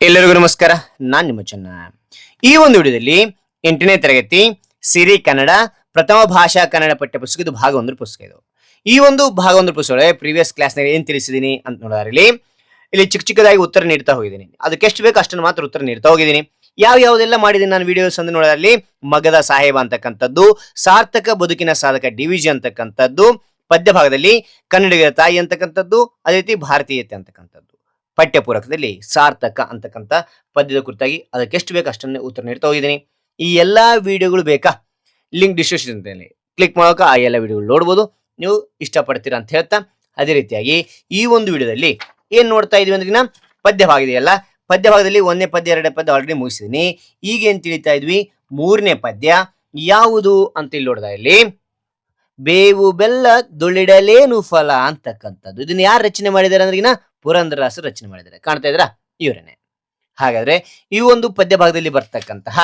ಎಲ್ಲರಿಗೂ ನಮಸ್ಕಾರ. ನಾನು ನಿಮ್ಮ ಚೆನ್ನ. ಈ ಒಂದು ವಿಡಿಯೋದಲ್ಲಿ 8ನೇ ತರಗತಿ ಸಿರಿ ಕನ್ನಡ ಪ್ರಥಮ ಭಾಷಾ ಕನ್ನಡ ಪಠ್ಯ ಪುಸ್ತಕ ಇದು ಭಾಗ 1 ಪುಸ್ತಕ. ಇದು ಈ ಒಂದು ಭಾಗ 1 ಪುಸ್ತಕ ಪ್ರೀವಿಯಸ್ ಕ್ಲಾಸ್ ನಲ್ಲಿ ಏನ್ ತಿಳಿಸಿದೀನಿ ಅಂತ ನೋಡಿದ್ರೆ ಇಲ್ಲಿ ಚಿಕ್ಕದಾಗಿ ಉತ್ತರ ನೀಡ್ತಾ ಹೋಗಿದ್ದೀನಿ. ಅದಕ್ಕೆ ಎಷ್ಟು ಬೇಕು ಅಷ್ಟನ್ನು ಮಾತ್ರ ಉತ್ತರ ನೀಡ್ತಾ ಹೋಗಿದ್ದೀನಿ. ಯಾವ್ದೆಲ್ಲ ಮಾಡಿದ್ದೀನಿ ನಾನು ವಿಡಿಯೋಸ್ ಅಂತ ನೋಡೋದ್ರಲ್ಲಿ ಮಗದ ಸಾಹೇಬ ಅಂತಕ್ಕಂಥದ್ದು, ಸಾರ್ಥಕ ಬದುಕಿನ ಸಾಧಕ ಡಿವಿಜಿ ಅಂತಕ್ಕಂಥದ್ದು, ಪದ್ಯ ಭಾಗದಲ್ಲಿ ಕನ್ನಡಿಗರ ತಾಯಿ ಅಂತಕ್ಕಂಥದ್ದು, ಅದೇ ರೀತಿ ಭಾರತೀಯತೆ ಅಂತಕ್ಕಂಥದ್ದು, ಪಠ್ಯ ಪೂರಕದಲ್ಲಿ ಸಾರ್ಥಕ ಅಂತಕ್ಕಂಥ ಪದ್ಯದ ಕುರಿತಾಗಿ ಅದಕ್ಕೆ ಎಷ್ಟು ಬೇಕು ಅಷ್ಟನ್ನೇ ಉತ್ತರ ನೀಡ್ತಾ ಹೋಗಿದ್ದೀನಿ. ಈ ಎಲ್ಲಾ ವಿಡಿಯೋಗಳು ಬೇಕಾ ಲಿಂಕ್ ಡಿಸ್ಕ್ರಿಪ್ಷನ್ ಕ್ಲಿಕ್ ಮಾಡೋಕ ಆ ಎಲ್ಲ ವಿಡಿಯೋಗಳು ನೋಡ್ಬೋದು, ನೀವು ಇಷ್ಟಪಡ್ತೀರಾ ಅಂತ ಹೇಳ್ತಾ, ಅದೇ ರೀತಿಯಾಗಿ ಈ ಒಂದು ವಿಡಿಯೋದಲ್ಲಿ ಏನ್ ನೋಡ್ತಾ ಇದೀವಿ ಅಂದ್ರೆ ಪದ್ಯ ಭಾಗ ಇದೆಯಲ್ಲ, ಪದ್ಯ ಭಾಗದಲ್ಲಿ 1ನೇ ಪದ್ಯ 2ನೇ ಪದ್ಯ ಆಲ್ರೆಡಿ ಮುಗಿಸಿದೀನಿ. ಈಗ ಏನ್ ತಿಳಿತಾ ಇದ್ವಿ 3ನೇ ಪದ್ಯ ಯಾವುದು ಅಂತ ಇಲ್ಲಿ ನೋಡ್ತಾ ಇಲ್ಲಿ ಬೇವು ಬೆಲ್ಲ ದುಳಿಡಲೇನು ಫಲ ಅಂತಕ್ಕಂಥದ್ದು. ಇದನ್ನ ಯಾರು ರಚನೆ ಮಾಡಿದ್ದಾರೆ ಅಂದ್ರೆ ಪುರಂದರದಾಸರು ರಚನೆ ಮಾಡಿದ್ದಾರೆ. ಕಾಣ್ತಾ ಇದ್ರ ಇವರೇನೆ. ಹಾಗಾದ್ರೆ ಈ ಒಂದು ಪದ್ಯ ಭಾಗದಲ್ಲಿ ಬರ್ತಕ್ಕಂತಹ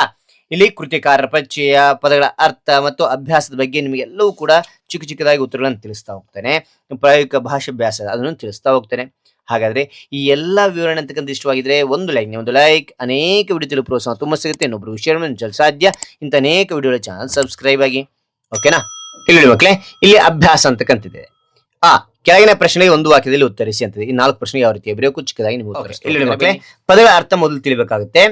ಇಲ್ಲಿ ಕೃತಿಕಾರರ ಪರಿಚಯ, ಪದಗಳ ಅರ್ಥ ಮತ್ತು ಅಭ್ಯಾಸದ ಬಗ್ಗೆ ನಿಮಗೆಲ್ಲವೂ ಕೂಡ ಚಿಕ್ಕದಾಗಿ ಉತ್ತರಗಳನ್ನು ತಿಳಿಸ್ತಾ ಹೋಗ್ತೇನೆ. ಪ್ರಾಯೋಗಿಕ ಭಾಷಾಭ್ಯಾಸ ಅದನ್ನು ತಿಳಿಸ್ತಾ ಹೋಗ್ತೇನೆ. ಹಾಗಾದ್ರೆ ಈ ಎಲ್ಲಾ ವಿವರಣೆ ಅಂತಕ್ಕಂಥ ಇಷ್ಟವಾಗಿದ್ರೆ ಒಂದು ಲೈಕ್, ಅನೇಕ ವಿಡಿಯೋ ಪ್ರೋತ್ಸಾಹ ತುಂಬಾ ಸಿಗುತ್ತೆ. ಇನ್ನೊಬ್ರು ಶೇರ್ ಮಾಡಿ ಸಾಧ್ಯ. ಇಂಥ ಅನೇಕ ವಿಡಿಯೋಗಳ ಚಾನಲ್ ಸಬ್ಸ್ಕ್ರೈಬ್ ಆಗಿ, ಓಕೆನಾ? ಇಲ್ಲಿ ಮಕ್ಕಳೇ, ಇಲ್ಲಿ ಅಭ್ಯಾಸ ಅಂತಕ್ಕಂತಿದೆ. ಕೆಳಗಿನ ಪ್ರಶ್ನೆಗೆ ಒಂದು ವಾಕ್ಯದಲ್ಲಿ ಉತ್ತರಿಸಿ ಅಂತದೆ. ಈ 4 ಪ್ರಶ್ನೆಗೆ ಯಾವ ರೀತಿ ಬರೆಯಬೇಕು ಚಿಕ್ಕದಾಗಿ ನಿಮಗೆ ಇಲ್ಲಿ ಮಕ್ಕಳೇ ಪದಗಳ ಅರ್ಥ ಮೊದಲು ತಿಳಿಬೇಕಾಗುತ್ತೆ.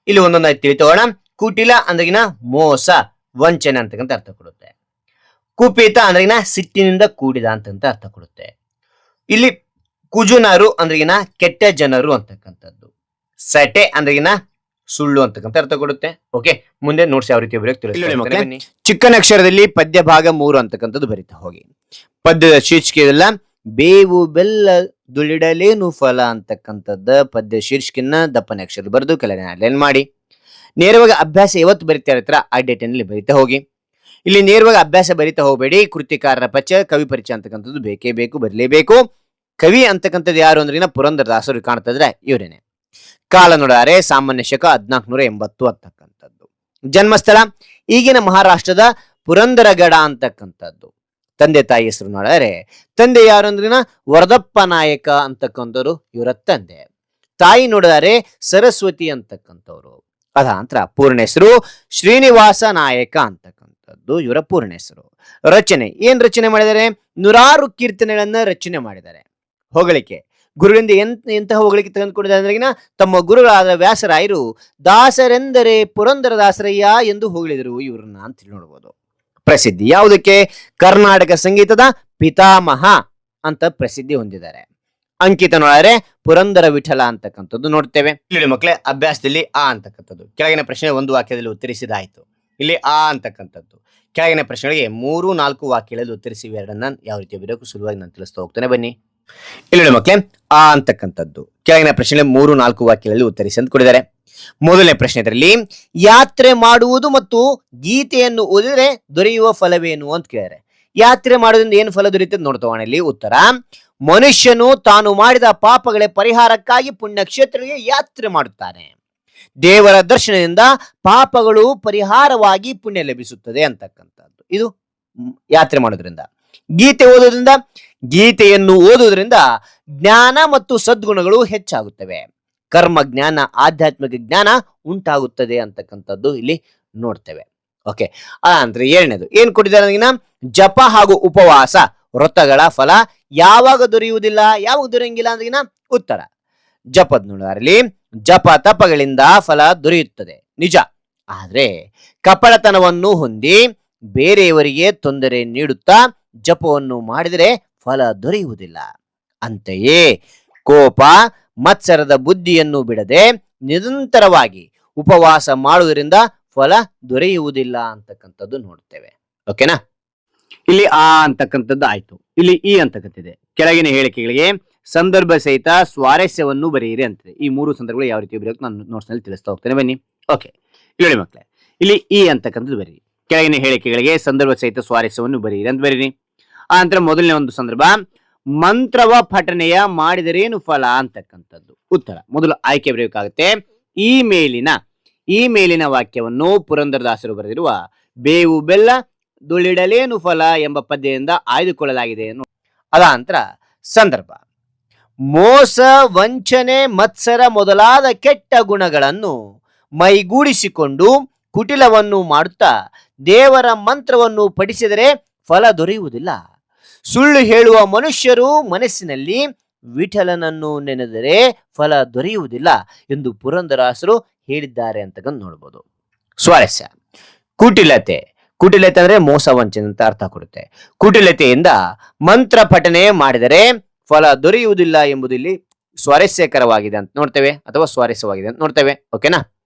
ಇಲ್ಲಿ ಒಂದೊಂದಾಗಿ ತಿಳಿತೋಣ. ಕುಟಿಲ ಅಂದ್ರಗಿನ ಮೋಸ, ವಂಚನೆ ಅಂತಕ್ಕಂಥ ಅರ್ಥ ಕೊಡುತ್ತೆ. ಕುಪಿತ ಅಂದ್ರಗಿನ ಸಿಟ್ಟಿನಿಂದ ಕೂಡಿದ ಅಂತಕ್ಕಂಥ ಅರ್ಥ ಕೊಡುತ್ತೆ. ಇಲ್ಲಿ ಕುಜುನರು ಅಂದ್ರಗಿನ ಕೆಟ್ಟ ಜನರು ಅಂತಕ್ಕಂಥದ್ದು. ಸಟೆ ಅಂದ್ರಗಿನ ಸುಳ್ಳು ಅಂತಕ್ಕಂಥ ಅರ್ಥ ಕೊಡುತ್ತೆ. ಓಕೆ, ಮುಂದೆ ನೋಟ್ಸ್ ಯಾವ ರೀತಿ ಬರೆಯೋಕೆ ಚಿಕ್ಕನ ಅಕ್ಷರದಲ್ಲಿ ಪದ್ಯ ಭಾಗ 3 ಅಂತಕ್ಕಂಥದ್ದು ಬರೀತಾ ಹೋಗಿ. ಪದ್ಯದ ಶೀರ್ಷಿಕೆಯಲ್ಲ ಬೇವು ಬೆಲ್ಲ ದುಳಿಡಲೇನು ಫಲ ಅಂತಕ್ಕಂಥದ್ದ ಪದ್ಯ ಶೀರ್ಷಿಕೆಯನ್ನ ದಪ್ಪನ ಅಕ್ಷರ ಬರೆದು ಕೆಳಗೆ ಮಾಡಿ ನೇರವಾಗಿ ಅಭ್ಯಾಸ ಯಾವತ್ತು ಬರೀತಾ ಇರ್ತಾರ ಆ ಡೇಟಿನಲ್ಲಿ ಬರೀತಾ ಹೋಗಿ. ಇಲ್ಲಿ ನೇರವಾಗಿ ಅಭ್ಯಾಸ ಬರೀತಾ ಹೋಗಬೇಡಿ. ಕೃತಿಕಾರರ ಪರಿಚಯ, ಕವಿ ಪರಿಚಯ ಅಂತಕ್ಕಂಥದ್ದು ಬೇಕೇ ಬೇಕು, ಬರಲೇಬೇಕು. ಕವಿ ಅಂತಕ್ಕಂಥದ್ದು ಯಾರು ಅಂದ್ರೆ ಪುರಂದರದಾಸರು ಕಾಣ್ತಾ ಇದ್ರೆ ಇವರೇನೆ. ಕಾಲ ನೋಡಾರೆ ಸಾಮಾನ್ಯ ಶಕ 1480 ಅಂತಕ್ಕಂಥದ್ದು. ಜನ್ಮಸ್ಥಳ ಈಗಿನ ಮಹಾರಾಷ್ಟ್ರದ ಪುರಂದರಗಡ ಅಂತಕ್ಕಂಥದ್ದು. ತಂದೆ ತಾಯಿ ಹೆಸರು ನೋಡಿದ್ರೆ ತಂದೆ ಯಾರು ಅಂದ್ರಿನ ವರದಪ್ಪ ನಾಯಕ ಅಂತಕ್ಕಂಥವ್ರು ಇವರ ತಂದೆ. ತಾಯಿ ನೋಡಿದರೆ ಸರಸ್ವತಿ ಅಂತಕ್ಕಂಥವ್ರು. ಅದಾಂತರ ಪೂರ್ಣ ಹೆಸರು ಶ್ರೀನಿವಾಸ ನಾಯಕ ಅಂತಕ್ಕಂಥದ್ದು ಇವರ ಪೂರ್ಣ ಹೆಸರು. ರಚನೆ ಏನ್ ರಚನೆ ಮಾಡಿದ್ದಾರೆ? 100 ಕೀರ್ತನೆಗಳನ್ನ ರಚನೆ ಮಾಡಿದ್ದಾರೆ. ಹೊಗಳಿಕೆ ಗುರುವಿಂದ ಎಂತಹ ಹೊಗಳಿಕೆ ತೆಗೆದುಕೊಂಡಿದ್ದಾರೆ? ತಮ್ಮ ಗುರುಗಳಾದ ವ್ಯಾಸರಾಯರು ದಾಸರೆಂದರೆ ಪುರಂದರದಾಸರಯ್ಯ ಎಂದು ಹೊಗಳಿದರು ಇವ್ರನ್ನ ಅಂತ ನೋಡ್ಬೋದು. ಪ್ರಸಿದ್ಧಿ ಯಾವುದಕ್ಕೆ? ಕರ್ನಾಟಕ ಸಂಗೀತದ ಪಿತಾಮಹ ಅಂತ ಪ್ರಸಿದ್ಧಿ ಹೊಂದಿದ್ದಾರೆ. ಅಂಕಿತ ನೋಡಿದ್ರೆ ಪುರಂದರ ವಿಠಲ ಅಂತಕ್ಕಂಥದ್ದು ನೋಡ್ತೇವೆ. ಇಲ್ಲಿ ಮಕ್ಕಳೇ ಅಭ್ಯಾಸದಲ್ಲಿ ಅಂತಕ್ಕಂಥದ್ದು ಕೆಳಗಿನ ಪ್ರಶ್ನೆ ಒಂದು ವಾಕ್ಯದಲ್ಲಿ ಉತ್ತರಿಸಿದಾಯ್ತು. ಇಲ್ಲಿ ಅಂತಕ್ಕಂಥದ್ದು ಕೆಳಗಿನ ಪ್ರಶ್ನೆಗಳಿಗೆ 3-4 ವಾಕ್ಯಗಳಲ್ಲಿ ಉತ್ತರಿಸಿ ಎರಡನ್ನ ಯಾವ ರೀತಿ ಬರಬೇಕು ಸುಲಭವಾಗಿ ನಾನು ತಿಳಿಸ್ತಾ ಹೋಗ್ತೇನೆ. ಬನ್ನಿ. ಇಲ್ಲಿ ಮಕ್ಕಳೇ ಅಂತಕ್ಕಂಥದ್ದು ಕೆಳಗಿನ ಪ್ರಶ್ನೆ 3-4 ವಾಕ್ಯಗಳಲ್ಲಿ ಉತ್ತರಿಸಿ ಅಂತ ಕೊಡಿದ್ದಾರೆ. ಮೊದಲನೇ ಪ್ರಶ್ನೆ ಇದರಲ್ಲಿ ಯಾತ್ರೆ ಮಾಡುವುದು ಮತ್ತು ಗೀತೆಯನ್ನು ಓದಿದ್ರೆ ದೊರೆಯುವ ಫಲವೇನು ಅಂತ ಕೇಳಿದರೆ, ಯಾತ್ರೆ ಮಾಡೋದ್ರಿಂದ ಏನು ಫಲ ದೊರೆಯುತ್ತದೆ ನೋಡ್ತೋಣ. ಇಲ್ಲಿ ಉತ್ತರ, ಮನುಷ್ಯನು ತಾನು ಮಾಡಿದ ಪಾಪಗಳ ಪರಿಹಾರಕ್ಕಾಗಿ ಪುಣ್ಯಕ್ಷೇತ್ರಗಳಿಗೆ ಯಾತ್ರೆ ಮಾಡುತ್ತಾನೆ. ದೇವರ ದರ್ಶನದಿಂದ ಪಾಪಗಳು ಪರಿಹಾರವಾಗಿ ಪುಣ್ಯ ಲಭಿಸುತ್ತದೆ ಅಂತಕ್ಕಂಥದ್ದು. ಇದು ಯಾತ್ರೆ ಮಾಡೋದ್ರಿಂದ. ಗೀತೆಯನ್ನು ಓದುವುದರಿಂದ ಜ್ಞಾನ ಮತ್ತು ಸದ್ಗುಣಗಳು ಹೆಚ್ಚಾಗುತ್ತವೆ. ಕರ್ಮ ಜ್ಞಾನ, ಆಧ್ಯಾತ್ಮಿಕ ಜ್ಞಾನ ಉಂಟಾಗುತ್ತದೆ ಅಂತಕ್ಕಂಥದ್ದು ಇಲ್ಲಿ ನೋಡ್ತೇವೆ. ಓಕೆ, ಅಂದ್ರೆ ಎರಡನೇದು ಏನ್ ಕೊಟ್ಟಿದ್ದಾರೆ? ಜಪ ಹಾಗೂ ಉಪವಾಸ ವ್ರತಗಳ ಫಲ ಯಾವಾಗ ದೊರೆಯುವುದಿಲ್ಲ, ಯಾವಾಗ ದೊರೆಯಂಗಿಲ್ಲ ಅಂದ್ರಿನ ಉತ್ತರ, ಜಪದ ನೋಡಾರಲ್ಲಿ ಜಪ ತಪಗಳಿಂದ ಫಲ ದೊರೆಯುತ್ತದೆ ನಿಜ. ಆದ್ರೆ ಕಪಟತನವನ್ನು ಹೊಂದಿ ಬೇರೆಯವರಿಗೆ ತೊಂದರೆ ನೀಡುತ್ತಾ ಜಪವನ್ನು ಮಾಡಿದರೆ ಫಲ ದೊರೆಯುವುದಿಲ್ಲ. ಅಂತೆಯೇ ಕೋಪ ಮತ್ಸರದ ಬುದ್ಧಿಯನ್ನು ಬಿಡದೆ ನಿರಂತರವಾಗಿ ಉಪವಾಸ ಮಾಡುವುದರಿಂದ ಫಲ ದೊರೆಯುವುದಿಲ್ಲ ಅಂತಕ್ಕಂಥದ್ದು ನೋಡ್ತೇವೆ. ಓಕೆನಾ? ಇಲ್ಲಿ ಅಂತಕ್ಕಂಥದ್ದು ಆಯ್ತು. ಇಲ್ಲಿ ಈ ಅಂತಕ್ಕಂಥದ್ದಿದೆ. ಕೆಳಗಿನ ಹೇಳಿಕೆಗಳಿಗೆ ಸಂದರ್ಭ ಸಹಿತ ಸ್ವಾರಸ್ಯವನ್ನು ಬರೆಯಿರಿ ಅಂತಿದೆ. ಈ 3 ಸಂದರ್ಭಗಳು ಯಾವ ರೀತಿ ಬರೆಯೋಕೆ ನಾನು ನೋಟ್ಸ್ ನಲ್ಲಿ ತಿಳಿಸ್ತಾ ಹೋಗ್ತೇನೆ. ಬನ್ನಿ. ಓಕೆ, ಇಲ್ಲಿ ಮಕ್ಕಳೇ ಇಲ್ಲಿ ಈ ಅಂತಕ್ಕಂಥದ್ದು ಬರೀರಿ. ಕೆಳಗಿನ ಹೇಳಿಕೆಗಳಿಗೆ ಸಂದರ್ಭ ಸಹಿತ ಸ್ವಾರಸ್ಯವನ್ನು ಬರೆಯಿರಿ ಅಂತ ಬರೀರಿ. ನಂತರ ಮೊದಲನೇ ಒಂದು ಸಂದರ್ಭ, ಮಂತ್ರವ ಪಠನೆಯ ಮಾಡಿದರೇನು ಫಲ ಅಂತಕ್ಕಂಥದ್ದು. ಉತ್ತರ ಮೊದಲು ಆಯ್ಕೆ ಬರೆಯಬೇಕಾಗುತ್ತೆ. ಈ ಮೇಲಿನ ವಾಕ್ಯವನ್ನು ಪುರಂದರದಾಸರು ಬರೆದಿರುವ ಬೇವು ಬೆಲ್ಲ ದುಳಿಡಲೇನು ಫಲ ಎಂಬ ಪದ್ಯದಿಂದ ಆಯ್ದುಕೊಳ್ಳಲಾಗಿದೆ. ಅದ ನಂತರ ಸಂದರ್ಭ ಮೋಸ, ವಂಚನೆ, ಮತ್ಸರ ಮೊದಲಾದ ಕೆಟ್ಟ ಗುಣಗಳನ್ನು ಮೈಗೂಡಿಸಿಕೊಂಡು ಕುಟಿಲವನ್ನು ಮಾಡುತ್ತಾ ದೇವರ ಮಂತ್ರವನ್ನು ಪಠಿಸಿದರೆ ಫಲ ದೊರೆಯುವುದಿಲ್ಲ. ಸುಳ್ಳು ಹೇಳುವ ಮನುಷ್ಯರು ಮನಸ್ಸಿನಲ್ಲಿ ವಿಠಲನನ್ನು ನೆನೆದರೆ ಫಲ ದೊರೆಯುವುದಿಲ್ಲ ಎಂದು ಪುರಂದರದಾಸರು ಹೇಳಿದ್ದಾರೆ ಅಂತ ನೋಡ್ಬೋದು. ಸ್ವಾರಸ್ಯ. ಕುಟಿಲತೆ. ಕುಟಿಲತೆ ಅಂದ್ರೆ ಮೋಸ, ವಂಚನೆ ಅಂತ ಅರ್ಥ ಕೊಡುತ್ತೆ. ಕುಟಿಲತೆಯಿಂದ ಮಂತ್ರ ಪಠನೆ ಮಾಡಿದರೆ ಫಲ ದೊರೆಯುವುದಿಲ್ಲ ಎಂಬುದು ಇಲ್ಲಿ ಸ್ವಾರಸ್ಯಕರವಾಗಿದೆ ಅಂತ ನೋಡ್ತೇವೆ, ಅಥವಾ ಸ್ವಾರಸ್ಯವಾಗಿದೆ ಅಂತ ನೋಡ್ತೇವೆ. ಓಕೆನಾ.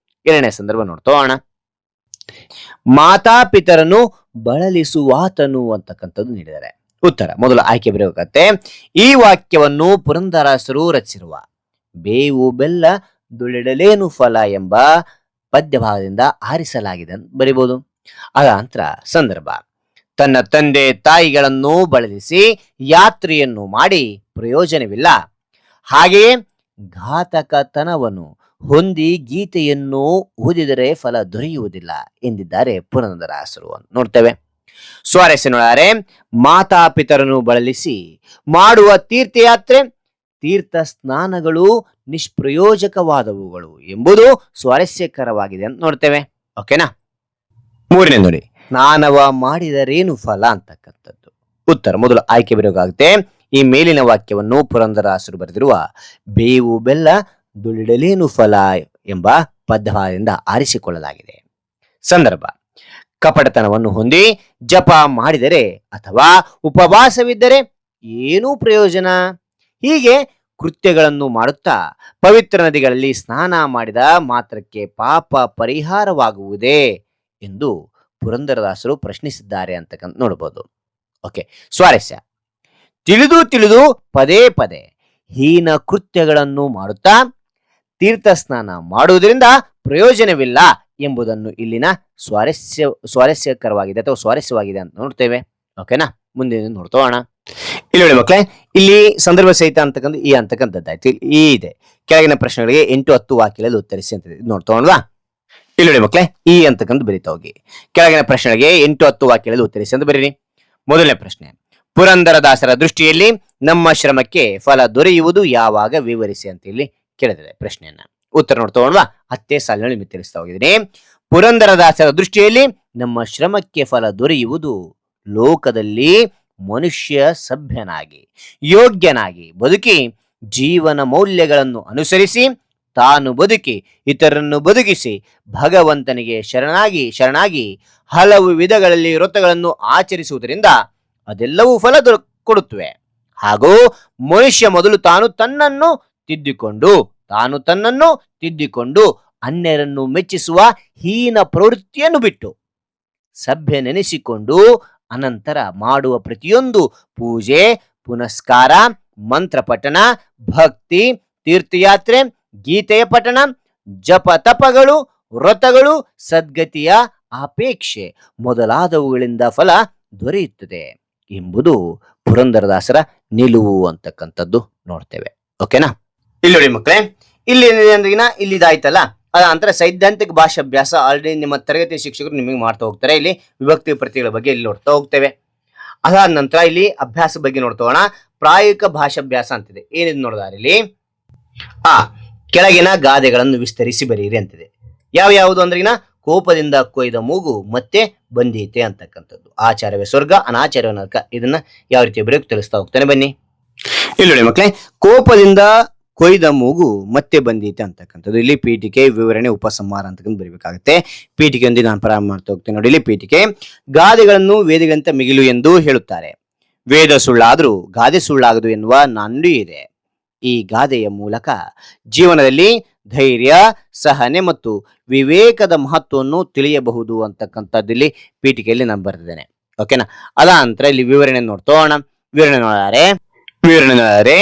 ಎರಡನೇ ಸಂದರ್ಭ ನೋಡ್ತೋಣ. ಮಾತಾಪಿತರನ್ನು ಬಳಲಿಸುವಾತನು ಅಂತಕ್ಕಂಥದ್ದು ನೀಡಿದ್ದಾರೆ. ಉತ್ತರ ಮೊದಲು ಆಯ್ಕೆ ಬರಬೇಕಾಗತ್ತೆ. ಈ ವಾಕ್ಯವನ್ನು ಪುರಂದರದಾಸರು ರಚಿಸಿರುವ ಬೇವು ಬೆಲ್ಲ ದುಳಿಡಲೇನು ಫಲ ಎಂಬ ಪದ್ಯಭಾಗದಿಂದ ಆರಿಸಲಾಗಿದೆ ಅಂತ ಬರಿಬಹುದು. ಅದ ನಂತರ ಸಂದರ್ಭ. ತನ್ನ ತಂದೆ ತಾಯಿಗಳನ್ನು ಬಳಲಿಸಿ ಯಾತ್ರೆಯನ್ನು ಮಾಡಿ ಪ್ರಯೋಜನವಿಲ್ಲ, ಹಾಗೆಯೇ ಘಾತಕತನವನ್ನು ಹೊಂದಿ ಗೀತೆಯನ್ನು ಓದಿದರೆ ಫಲ ದೊರೆಯುವುದಿಲ್ಲ ಎಂದಿದ್ದಾರೆ ಪುರಂದರದಾಸರು ಅಂತ ನೋಡ್ತೇವೆ. ಸ್ವಾರಸ್ಯ ನೋಡಿದರೆ ಮಾತಾಪಿತರನ್ನು ಬಳಲಿಸಿ ಮಾಡುವ ತೀರ್ಥಯಾತ್ರೆ, ತೀರ್ಥ ಸ್ನಾನಗಳು ನಿಷ್ಪ್ರಯೋಜಕವಾದವುಗಳು ಎಂಬುದು ಸ್ವಾರಸ್ಯಕರವಾಗಿದೆ ಅಂತ ನೋಡ್ತೇವೆ. ಓಕೆನಾ. ಮೂರನೇ ನೋಡಿ, ಸ್ನಾನವ ಮಾಡಿದರೇನು ಫಲ ಅಂತಕ್ಕಂಥದ್ದು. ಉತ್ತರ ಮೊದಲು ಆಯ್ಕೆ ಬರಬೇಕಾಗುತ್ತೆ. ಈ ಮೇಲಿನ ವಾಕ್ಯವನ್ನು ಪುರಂದರದಾಸರು ಬರೆದಿರುವ ಬೇವು ಬೆಲ್ಲ ದುಳಿಡಲೇನು ಫಲ ಎಂಬ ಪದ್ಯದಿಂದ ಆರಿಸಿಕೊಳ್ಳಲಾಗಿದೆ. ಸಂದರ್ಭ. ಕಪಟತನವನ್ನು ಹೊಂದಿ ಜಪ ಮಾಡಿದರೆ ಅಥವಾ ಉಪವಾಸವಿದ್ದರೆ ಏನೂ ಪ್ರಯೋಜನ. ಹೀಗೆ ಕೃತ್ಯಗಳನ್ನು ಮಾಡುತ್ತಾ ಪವಿತ್ರ ನದಿಗಳಲ್ಲಿ ಸ್ನಾನ ಮಾಡಿದ ಮಾತ್ರಕ್ಕೆ ಪಾಪ ಪರಿಹಾರವಾಗುವುದೇ ಎಂದು ಪುರಂದರದಾಸರು ಪ್ರಶ್ನಿಸಿದ್ದಾರೆ ಅಂತಕ್ಕಂಥ ನೋಡಬಹುದು. ಓಕೆ. ಸ್ವಾರಸ್ಯ. ತಿಳಿದು ತಿಳಿದು ಪದೇ ಪದೇ ಹೀನ ಕೃತ್ಯಗಳನ್ನು ಮಾಡುತ್ತಾ ತೀರ್ಥ ಸ್ನಾನ ಮಾಡುವುದರಿಂದ ಪ್ರಯೋಜನವಿಲ್ಲ ಎಂಬುದನ್ನು ಇಲ್ಲಿನ ಸ್ವಾರಸ್ಯಕರವಾಗಿದೆ ಅಥವಾ ಸ್ವಾರಸ್ಯವಾಗಿದೆ ಅಂತ ನೋಡ್ತೇವೆ. ಓಕೆನಾ. ಮುಂದೆ ನೋಡ್ತೋಣ. ಇಲ್ಲಿ ನೋಡಿ ಮಕ್ಕಳೇ, ಇಲ್ಲಿ ಸಂದರ್ಭ ಸಹಿತ ಅಂತಕ್ಕಂಥ ಈ ಅಂತಕ್ಕಂಥದ್ದಾಯ್ತು. ಈ ಇದೆ ಕೆಳಗಿನ ಪ್ರಶ್ನೆಗಳಿಗೆ 8-10 ವಾಕ್ಯಗಳಲ್ಲಿ ಉತ್ತರಿಸಿ ಅಂತ ನೋಡ್ತೋಣವಾ. ಇಲ್ಲಿ ನೋಡಿ ಮಕ್ಕಳೇ, ಈ ಅಂತಕ್ಕಂಥ ಬರೀತಾ ಹೋಗಿ ಕೆಳಗಿನ ಪ್ರಶ್ನೆಗಳಿಗೆ 8-10 ವಾಕ್ಯಗಳಲ್ಲಿ ಉತ್ತರಿಸಿ ಅಂತ ಬರೀರಿ. ಮೊದಲನೇ ಪ್ರಶ್ನೆ, ಪುರಂದರದಾಸರ ದೃಷ್ಟಿಯಲ್ಲಿ ನಮ್ಮ ಶ್ರಮಕ್ಕೆ ಫಲ ದೊರೆಯುವುದು ಯಾವಾಗ ವಿವರಿಸಿ ಅಂತ ಇಲ್ಲಿ ಕೇಳಿದರೆ ಪ್ರಶ್ನೆಯನ್ನ. ಉತ್ತರ ನೋಡ್ತೋಣವಾ. 10ನೇ ಸಾಲಿನಲ್ಲಿ ಮಿತ್ತರಿಸ್ತಾ ಹೋಗಿದ್ದೀನಿ. ಪುರಂದರದಾಸರ ದೃಷ್ಟಿಯಲ್ಲಿ ನಮ್ಮ ಶ್ರಮಕ್ಕೆ ಫಲ ದೊರೆಯುವುದು ಲೋಕದಲ್ಲಿ ಮನುಷ್ಯ ಸಭ್ಯನಾಗಿ ಯೋಗ್ಯನಾಗಿ ಬದುಕಿ ಜೀವನ ಮೌಲ್ಯಗಳನ್ನು ಅನುಸರಿಸಿ ತಾನು ಬದುಕಿ ಇತರನ್ನು ಬದುಕಿಸಿ ಭಗವಂತನಿಗೆ ಶರಣಾಗಿ ಹಲವು ವಿಧಗಳಲ್ಲಿ ವ್ರತಗಳನ್ನು ಆಚರಿಸುವುದರಿಂದ ಅದೆಲ್ಲವೂ ಫಲ ಕೊಡುತ್ತವೆ. ಹಾಗೂ ಮನುಷ್ಯ ಮೊದಲು ತಾನು ತನ್ನನ್ನು ತಿದ್ದಿಕೊಂಡು ಅನ್ಯರನ್ನು ಮೆಚ್ಚಿಸುವ ಹೀನ ಪ್ರವೃತ್ತಿಯನ್ನು ಬಿಟ್ಟು ಸಭ್ಯನೆನಿಸಿಕೊಂಡು ಅನಂತರ ಮಾಡುವ ಪ್ರತಿಯೊಂದು ಪೂಜೆ, ಪುನಸ್ಕಾರ, ಮಂತ್ರ ಪಠಣ, ಭಕ್ತಿ, ತೀರ್ಥಯಾತ್ರೆ, ಗೀತೆಯ ಪಠಣ, ಜಪ ತಪಗಳು, ವ್ರತಗಳು, ಸದ್ಗತಿಯ ಅಪೇಕ್ಷೆ ಮೊದಲಾದವುಗಳಿಂದ ಫಲ ದೊರೆಯುತ್ತದೆ ಎಂಬುದು ಪುರಂದರದಾಸರ ನಿಲುವು ಅಂತಕ್ಕಂಥದ್ದು ನೋಡ್ತೇವೆ. ಓಕೆನಾ. ಇಲ್ಲಿ ನೋಡಿ ಮಕ್ಕಳೇ, ಇಲ್ಲಿದಾಯ್ತಲ್ಲ, ಅದ ನಂತರ ಸೈದ್ಧಾಂತಿಕ ಭಾಷಾಭ್ಯಾಸ ಆಲ್ರೆಡಿ ನಿಮ್ಮ ತರಗತಿ ಶಿಕ್ಷಕರು ನಿಮಗೆ ಮಾಡ್ತಾ ಹೋಗ್ತಾರೆ. ಇಲ್ಲಿ ವಿಭಕ್ತಿ ಪ್ರತಿಗಳ ಬಗ್ಗೆ ಇಲ್ಲಿ ನೋಡ್ತಾ ಹೋಗ್ತೇವೆ. ಅದಾದ ನಂತರ ಇಲ್ಲಿ ಅಭ್ಯಾಸ ಬಗ್ಗೆ ನೋಡ್ತೋಣ. ಪ್ರಾಯೋಗಿಕ ಭಾಷಾಭ್ಯಾಸ ಅಂತಿದೆ. ಏನಿದೆ ನೋಡಿದಾರೆ ಇಲ್ಲಿ ಕೆಳಗಿನ ಗಾದೆಗಳನ್ನು ವಿಸ್ತರಿಸಿ ಬರೀರಿ ಅಂತಿದೆ. ಯಾವ್ಯಾವುದು ಅಂದ್ರಿನ ಕೋಪದಿಂದ ಕೊಯ್ದ ಮೂಗು ಮತ್ತೆ ಬಂದೀತೆ ಅಂತಕ್ಕಂಥದ್ದು. ಆಚಾರವೇ ಸ್ವರ್ಗ, ಅನಾಚಾರವೇ ನರಕ. ಇದನ್ನ ಯಾವ ರೀತಿ ಬರೆಯೋಕೆ ತಿಳಿಸ್ತಾ ಹೋಗ್ತಾನೆ ಬನ್ನಿ. ಇಲ್ಲಿ ನೋಡಿ ಮಕ್ಕಳೇ, ಕೋಪದಿಂದ ಕೊಯ್ದ ಮೂಗು ಮತ್ತೆ ಬಂದೀತೆ ಅಂತಕ್ಕಂಥದ್ದು. ಇಲ್ಲಿ ಪೀಠಿಕೆ, ವಿವರಣೆ, ಉಪಸಂಹಾರ ಅಂತಕ್ಕಂಥ ಬರೀಬೇಕಾಗುತ್ತೆ. ಪೀಠಿಕೆಯೊಂದಿಗೆ ನಾನು ಪ್ರಾರಂಭ ಮಾಡ್ತಾ ಹೋಗ್ತೇನೆ ನೋಡಿ. ಇಲ್ಲಿ ಪೀಠಿಕೆ, ಗಾದೆಗಳನ್ನು ವೇದಗಳಂತೆ ಮಿಗಿಲು ಎಂದು ಹೇಳುತ್ತಾರೆ. ವೇದ ಸುಳ್ಳಾದರೂ ಗಾದೆ ಸುಳ್ಳಾಗದು ಎನ್ನುವ ನಾನುಡಿ ಇದೆ. ಈ ಗಾದೆಯ ಮೂಲಕ ಜೀವನದಲ್ಲಿ ಧೈರ್ಯ, ಸಹನೆ ಮತ್ತು ವಿವೇಕದ ಮಹತ್ವವನ್ನು ತಿಳಿಯಬಹುದು ಅಂತಕ್ಕಂಥದ್ದಿಲ್ಲಿ ಪೀಠಿಕೆಯಲ್ಲಿ ನಾನು ಬರೆದಿದ್ದೇನೆ. ಓಕೆನಾ. ಅದ ನಂತರ ಇಲ್ಲಿ ವಿವರಣೆ ನೋಡ್ತೋಣ. ವಿವರಣೆ ನೋಡಿದರೆ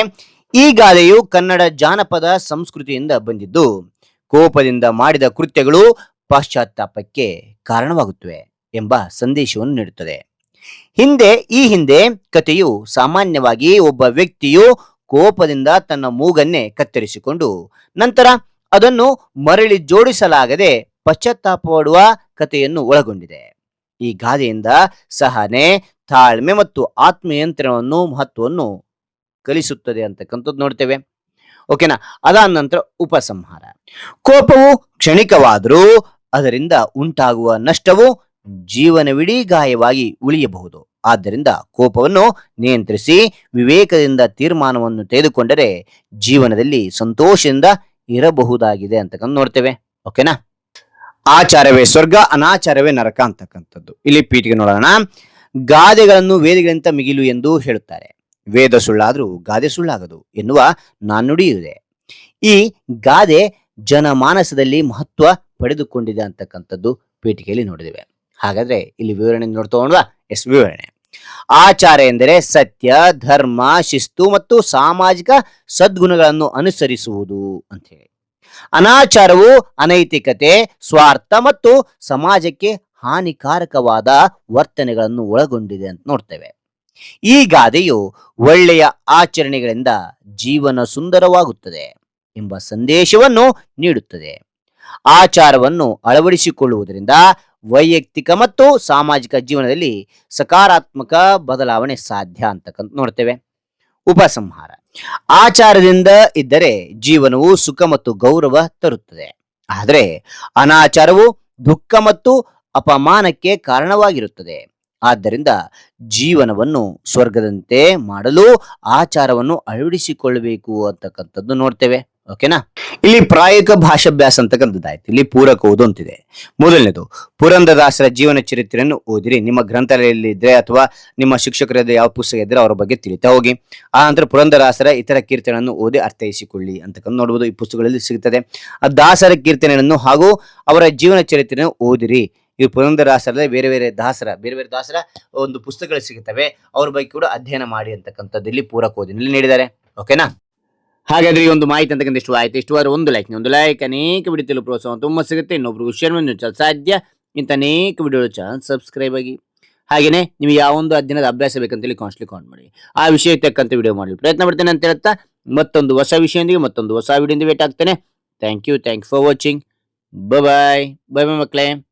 ಈ ಗಾದೆಯು ಕನ್ನಡ ಜಾನಪದ ಸಂಸ್ಕೃತಿಯಿಂದ ಬಂದಿದ್ದು ಕೋಪದಿಂದ ಮಾಡಿದ ಕೃತ್ಯಗಳು ಪಶ್ಚಾತ್ತಾಪಕ್ಕೆ ಕಾರಣವಾಗುತ್ತವೆ ಎಂಬ ಸಂದೇಶವನ್ನು ನೀಡುತ್ತದೆ. ಈ ಹಿಂದೆ ಕಥೆಯು ಸಾಮಾನ್ಯವಾಗಿ ಒಬ್ಬ ವ್ಯಕ್ತಿಯು ಕೋಪದಿಂದ ತನ್ನ ಮೂಗನ್ನೇ ಕತ್ತರಿಸಿಕೊಂಡು ನಂತರ ಅದನ್ನು ಮರಳಿ ಜೋಡಿಸಲಾಗದೆ ಪಶ್ಚಾತ್ತಾಪ ಪಡುವ ಕಥೆಯನ್ನು ಒಳಗೊಂಡಿದೆ. ಈ ಗಾದೆಯಿಂದ ಸಹನೆ, ತಾಳ್ಮೆ ಮತ್ತು ಆತ್ಮನಿಯಂತ್ರಣವನ್ನು ಮಹತ್ವವನ್ನು ಕಲಿಸುತ್ತದೆ ಅಂತಕ್ಕಂಥದ್ದು ನೋಡ್ತೇವೆ. ಓಕೆನಾ. ಅದಾದ ನಂತರ ಉಪಸಂಹಾರ. ಕೋಪವು ಕ್ಷಣಿಕವಾದರೂ ಅದರಿಂದ ಉಂಟಾಗುವ ನಷ್ಟವು ಜೀವನವಿಡೀ ಗಾಯವಾಗಿ ಉಳಿಯಬಹುದು. ಆದ್ದರಿಂದ ಕೋಪವನ್ನು ನಿಯಂತ್ರಿಸಿ ವಿವೇಕದಿಂದ ತೀರ್ಮಾನವನ್ನು ತೆಗೆದುಕೊಂಡರೆ ಜೀವನದಲ್ಲಿ ಸಂತೋಷದಿಂದ ಇರಬಹುದಾಗಿದೆ ಅಂತಕ್ಕಂಥ ನೋಡ್ತೇವೆ. ಓಕೆನಾ. ಆಚಾರವೇ ಸ್ವರ್ಗ, ಅನಾಚಾರವೇ ನರಕ ಅಂತಕ್ಕಂಥದ್ದು ಇಲ್ಲಿ ಪೀಠಿಗೆ ನೋಡೋಣ. ಗಾದೆಗಳನ್ನು ವೇದಗಳಿಗಿಂತ ಮಿಗಿಲು ಎಂದು ಹೇಳುತ್ತಾರೆ. ವೇದ ಸುಳ್ಳಾದ್ರೂ ಗಾದೆ ಸುಳ್ಳಾಗದು ಎನ್ನುವ ನಾಣ್ಣುಡಿಯೂ ಇದೆ. ಈ ಗಾದೆ ಜನಮಾನಸದಲ್ಲಿ ಮಹತ್ವ ಪಡೆದುಕೊಂಡಿದೆ ಅಂತಕ್ಕಂಥದ್ದು ಪೀಠಿಕೆಯಲ್ಲಿ ನೋಡಿದ್ದೇವೆ. ಹಾಗಾದ್ರೆ ಇಲ್ಲಿ ವಿವರಣೆ ನೋಡ್ತೋಣ. ವಿವರಣೆ. ಆಚಾರ ಎಂದರೆ ಸತ್ಯ, ಧರ್ಮ, ಶಿಸ್ತು ಮತ್ತು ಸಾಮಾಜಿಕ ಸದ್ಗುಣಗಳನ್ನು ಅನುಸರಿಸುವುದು ಅಂತ ಹೇಳಿ. ಅನಾಚಾರವು ಅನೈತಿಕತೆ, ಸ್ವಾರ್ಥ ಮತ್ತು ಸಮಾಜಕ್ಕೆ ಹಾನಿಕಾರಕವಾದ ವರ್ತನೆಗಳನ್ನು ಒಳಗೊಂಡಿದೆ ಅಂತ ನೋಡ್ತೇವೆ. ಈ ಗಾದೆಯು ಒಳ್ಳೆಯ ಆಚರಣೆಗಳಿಂದ ಜೀವನ ಸುಂದರವಾಗುತ್ತದೆ ಎಂಬ ಸಂದೇಶವನ್ನು ನೀಡುತ್ತದೆ. ಆಚಾರವನ್ನು ಅಳವಡಿಸಿಕೊಳ್ಳುವುದರಿಂದ ವೈಯಕ್ತಿಕ ಮತ್ತು ಸಾಮಾಜಿಕ ಜೀವನದಲ್ಲಿ ಸಕಾರಾತ್ಮಕ ಬದಲಾವಣೆ ಸಾಧ್ಯ ಅಂತಕ್ಕಂಥ ನೋಡ್ತೇವೆ. ಉಪಸಂಹಾರ. ಆಚಾರದಿಂದ ಇದ್ದರೆ ಜೀವನವು ಸುಖ ಮತ್ತು ಗೌರವ ತರುತ್ತದೆ. ಆದರೆ ಅನಾಚಾರವು ದುಃಖ ಮತ್ತು ಅಪಮಾನಕ್ಕೆ ಕಾರಣವಾಗಿರುತ್ತದೆ. ಆದ್ದರಿಂದ ಜೀವನವನ್ನು ಸ್ವರ್ಗದಂತೆ ಮಾಡಲು ಆಚಾರವನ್ನು ಅಳವಡಿಸಿಕೊಳ್ಳಬೇಕು ಅಂತಕ್ಕಂಥದ್ದು ನೋಡ್ತೇವೆ. ಓಕೆನಾ. ಇಲ್ಲಿ ಪ್ರಾಯೋಗಿಕ ಭಾಷಾಭ್ಯಾಸ ಅಂತಕ್ಕಂಥದ್ದಾಯ್ತು. ಇಲ್ಲಿ ಪೂರಕ ಓದು ಅಂತಿದೆ. ಮೊದಲನೇದು, ಪುರಂದರದಾಸರ ಜೀವನ ಚರಿತ್ರೆಯನ್ನು ಓದಿರಿ. ನಿಮ್ಮ ಗ್ರಂಥಾಲಯದಲ್ಲಿ ಇದ್ರೆ ಅಥವಾ ನಿಮ್ಮ ಶಿಕ್ಷಕರ ಯಾವ ಪುಸ್ತಕ ಇದ್ರೆ ಅವರ ಬಗ್ಗೆ ತಿಳಿತಾ ಹೋಗಿ. ಆ ನಂತರ ಪುರಂದರದಾಸರ ಇತರ ಕೀರ್ತನೆಯನ್ನು ಓದಿ ಅರ್ಥೈಸಿಕೊಳ್ಳಿ ಅಂತಕ್ಕಂಥ ನೋಡಬಹುದು. ಈ ಪುಸ್ತಕಗಳಲ್ಲಿ ಸಿಗುತ್ತದೆ. ಆ ದಾಸರ ಕೀರ್ತನೆಯನ್ನು ಹಾಗೂ ಅವರ ಜೀವನ ಚರಿತ್ರೆಯನ್ನು ಓದಿರಿ. ಈ ಪುರಂದರದಾಸರ ಬೇರೆ ಬೇರೆ ದಾಸರ ಒಂದು ಪುಸ್ತಕಗಳು ಸಿಗುತ್ತವೆ. ಅವ್ರ ಬಗ್ಗೆ ಕೂಡ ಅಧ್ಯಯನ ಮಾಡಿ ಅಂತಕ್ಕಂಥದ್ದು ಇಲ್ಲಿ ಪೂರಕ ಓದಿನಲ್ಲಿ ನೀಡಿದ್ದಾರೆ. ಓಕೆನಾ. ಹಾಗಾದ್ರೆ ಈ ಒಂದು ಮಾಹಿತಿ ಅಂತಕ್ಕಂಥ ಇಷ್ಟ ಆಯ್ತು. ಇಷ್ಟವಾದ್ರೆ ಒಂದು ಲೈಕ್ ಅನೇಕ ವಿಡಿಯೋ ಪ್ರೋತ್ಸಾಹ ತುಂಬ ಸಿಗುತ್ತೆ. ಇನ್ನೊಬ್ರು ಶೇರ್ ಸಾಧ್ಯ. ಇಂಥ ಅನೇಕ ವಿಡಿಯೋ ಚಾನಲ್ ಸಬ್ಸ್ಕ್ರೈಬ್ ಆಗಿ. ಹಾಗೇನೆ ನಿಮಗೆ ಯಾವೊಂದು ಅಧ್ಯಯನದ ಅಭ್ಯಾಸ ಬೇಕಂತೇಳಿ ಕಾಮೆಂಟ್ ಮಾಡಿ. ಆ ವಿಷಯ ತಕ್ಕಂಥ ವಿಡಿಯೋ ಮಾಡಲು ಪ್ರಯತ್ನ ಪಡ್ತೇನೆ ಅಂತ ಹೇಳ್ತಾ ಮತ್ತೊಂದು ಹೊಸ ವಿಷಯದೊಂದಿಗೆ ಮತ್ತೊಂದು ಹೊಸ ವಿಡಿಯೋದಿಂದ ವೇಟ್ ಆಗ್ತೇನೆ. Thank you for watching. Bye ಮಕ್ಕಳೇ.